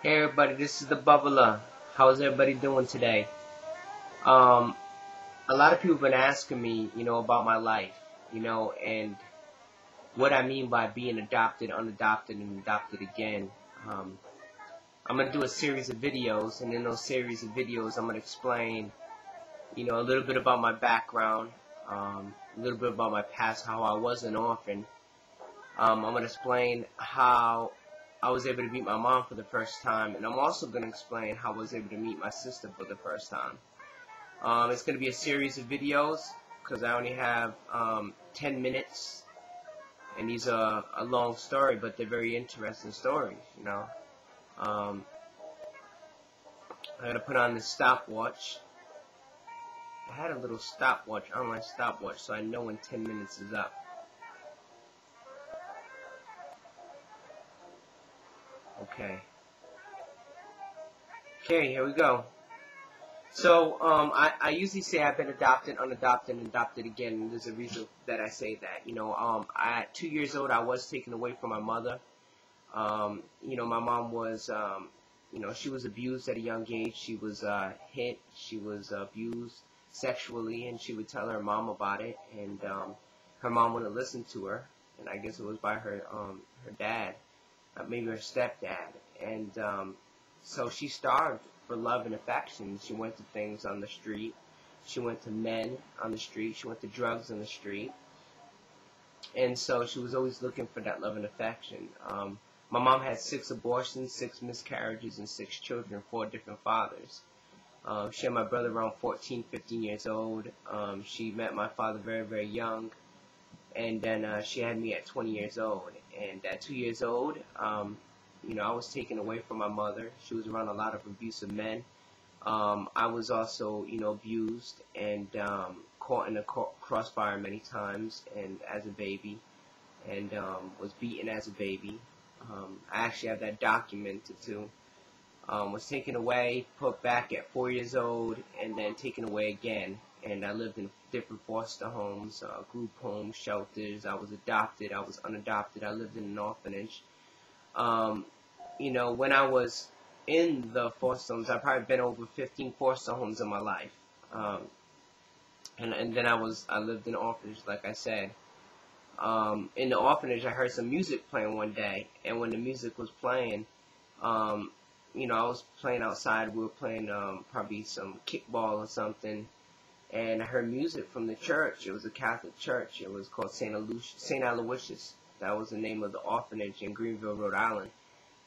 Hey everybody, this is the BUBBLA. How's everybody doing today? Um, a lot of people have been asking me, about my life, and what I mean by being adopted, unadopted, and adopted again. Um, I'm going to do a series of videos, and in those series of videos, I'm going to explain, a little bit about my background, a little bit about my past, how I was an orphan. I'm going to explain how I was able to meet my mom for the first time, and I'm also going to explain how I was able to meet my sister for the first time. It's going to be a series of videos because I only have 10 minutes, and these are a long story, but they're very interesting stories, I got to put on this stopwatch. I had a little stopwatch, online stopwatch, so I know when 10 minutes is up. Okay, here we go. So, I usually say I've been adopted, unadopted, and adopted again, and there's a reason that I say that. At 2 years old, I was taken away from my mother. My mom was, she was abused at a young age. She was hit, she was abused sexually, and she would tell her mom about it, and her mom wouldn't listen to her, and I guess it was by her dad, maybe her stepdad, and so she starved for love and affection. She went to things on the street. She went to men on the street. She went to drugs on the street. And so she was always looking for that love and affection. My mom had 6 abortions, 6 miscarriages, and 6 children, 4 different fathers. She had my brother around 14, 15 years old. She met my father very, very young. And then she had me at 20 years old. And at 2 years old, I was taken away from my mother. She was around a lot of abusive men. I was also, abused and caught in a crossfire many times, and as a baby, and was beaten as a baby. I actually have that documented too. Was taken away, put back at 4 years old, and then taken away again. And I lived in different foster homes, group homes, shelters. I was adopted. I was unadopted. I lived in an orphanage. When I was in the foster homes, I've probably been over 15 foster homes in my life. And then I lived in an orphanage, like I said. In the orphanage, I heard some music playing one day, and when the music was playing, I was playing outside. We were playing probably some kickball or something, and I heard music from the church. It was a Catholic church. It was called St. Aloysius. That was the name of the orphanage in Greenville, Rhode Island.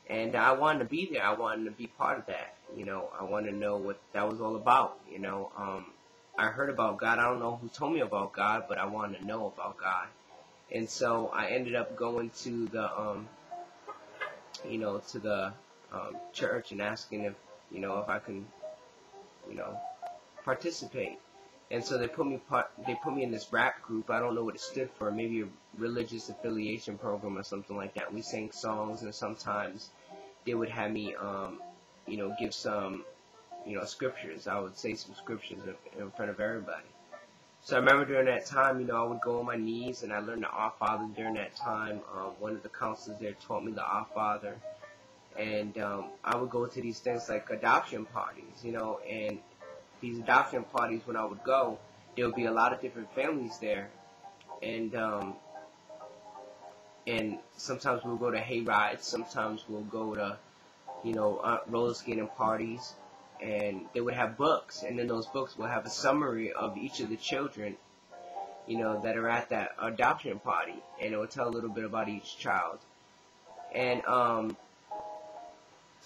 And I wanted to be there. I wanted to be part of that. I wanted to know what that was all about. I heard about God. I don't know who told me about God, but I wanted to know about God. And so I ended up going to the, church and asking if I can, participate. And so they put me in this rap group. I don't know what it stood for. Maybe a religious affiliation program or something like that. We sang songs, and sometimes they would have me, give some, scriptures. I would say some scriptures in front of everybody. So I remember during that time, I would go on my knees, and I learned the Our Father during that time. One of the counselors there taught me the Our Father. And I would go to these things like adoption parties, and these adoption parties, when I would go, there would be a lot of different families there, and sometimes we'll go to hay rides, sometimes we'll go to, roller skating parties, and they would have books, and in those books will have a summary of each of the children, that are at that adoption party, and it will tell a little bit about each child. And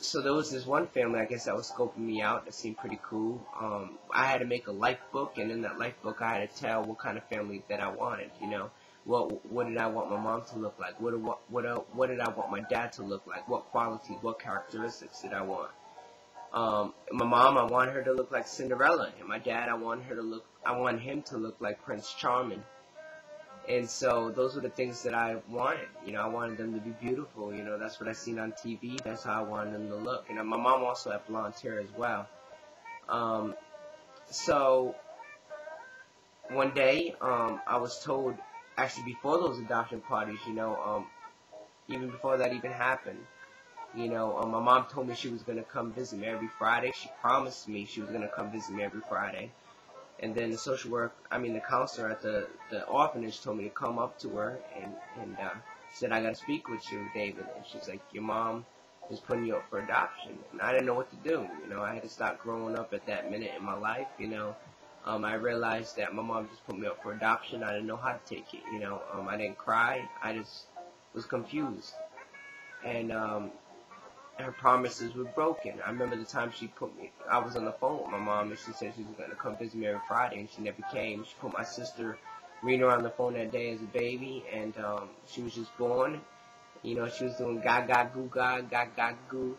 so there was this one family, I guess, that was scoping me out. That seemed pretty cool. I had to make a life book, and in that life book, I had to tell what kind of family that I wanted. What did I want my mom to look like? What did I want my dad to look like? What qualities, what characteristics did I want? My mom, I wanted her to look like Cinderella, and my dad, I wanted him to look like Prince Charming. And so those were the things that I wanted. I wanted them to be beautiful. That's what I seen on TV. That's how I wanted them to look. And my mom also had blonde hair as well. So one day, I was told, actually before those adoption parties, even before that even happened, You know, my mom told me she was going to come visit me every Friday. She promised me she was going to come visit me every Friday. And then the counselor at the orphanage told me to come up to her and said, I got to speak with you, David. And she's like, your mom is putting you up for adoption. And I didn't know what to do. You know, I had to stop growing up at that minute in my life, you know. I realized that my mom just put me up for adoption. I didn't know how to take it, you know. I didn't cry. I just was confused. And her promises were broken. I remember the time I was on the phone with my mom, and she said she was going to come visit me every Friday, and she never came. She put my sister Rena on the phone that day as a baby, and she was just born. You know, she was doing gaga goo ga, gaga goo.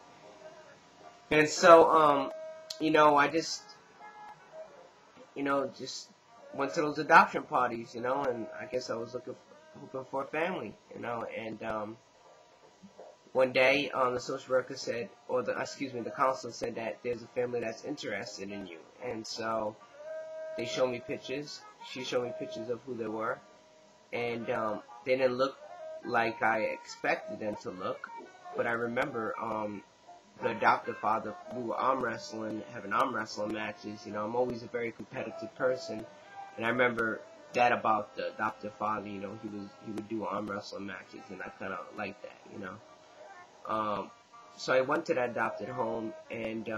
And so, you know, I just, you know, just went to those adoption parties, you know, and I guess I was hoping for a family, you know, and one day, the social worker said, the counselor said that there's a family that's interested in you. And so they showed me pictures. She showed me pictures of who they were. And they didn't look like I expected them to look. But I remember the adoptive father, we were having arm wrestling matches. You know, I'm always a very competitive person. And I remember that about the adoptive father, you know, he would do arm wrestling matches, and I kind of liked that, you know. So I went to that adopted home and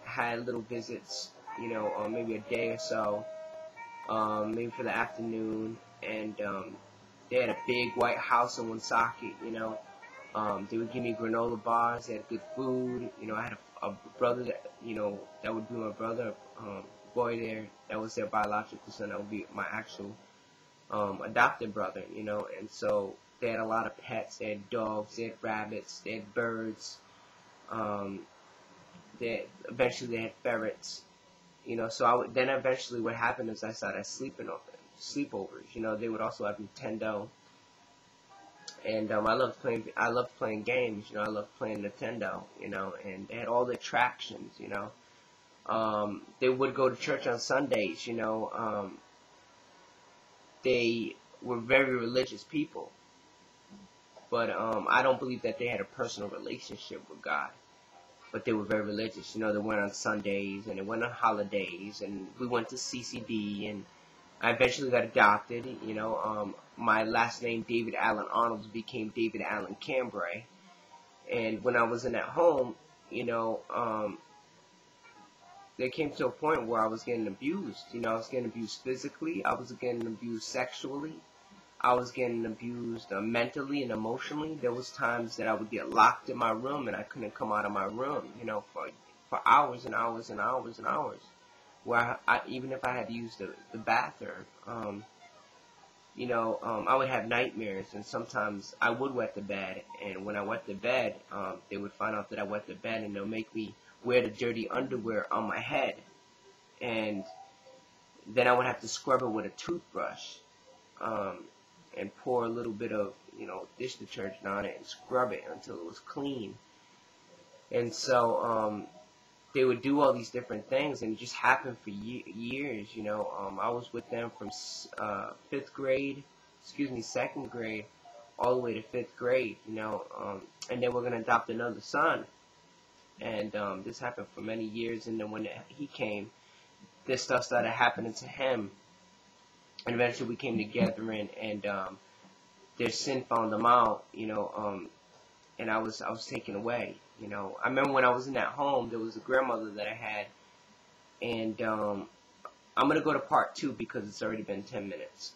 had little visits, you know, maybe a day or so, maybe for the afternoon, and they had a big white house in Woonsocket, you know. They would give me granola bars. They had good food. You know, I had a brother that, you know, that would be my brother, boy there. That was their biological son. That would be my actual adopted brother, you know. And so they had a lot of pets. They had dogs. They had rabbits. They had birds. Eventually they had ferrets. You know, so then eventually what happened is I started sleepovers. You know, they would also have Nintendo. And I loved playing games, you know. I loved playing Nintendo, you know, and they had all the attractions, you know. They would go to church on Sundays, you know. They were very religious people, but I don't believe that they had a personal relationship with God. But they were very religious, you know. They went on Sundays and they went on holidays, and we went to CCD, and I eventually got adopted, you know. My last name, David Allen Arnold, became David Allen Cambray. And when I was in that home, you know, there came to a point where I was getting abused. You know, I was getting abused physically. I was getting abused sexually. I was getting abused mentally and emotionally. There was times that I would get locked in my room and I couldn't come out of my room, you know, for hours and hours and hours and hours. Where even if I had to use the bathroom, you know, I would have nightmares, and sometimes I would wet the bed, and when I wet the bed, they would find out that I wet the bed, and they'll make me wear the dirty underwear on my head, and then I would have to scrub it with a toothbrush, and pour a little bit of, you know, dish detergent on it and scrub it until it was clean. And so, they would do all these different things, and it just happened for years, you know. I was with them from second grade, all the way to 5th grade, you know. And then we're going to adopt another son. And this happened for many years, and then when he came, this stuff started happening to him. And eventually we came together, and their sin found them out, you know, and I was taken away. You know, I remember when I was in that home, there was a grandmother that I had, and I'm going to go to part 2 because it's already been 10 minutes.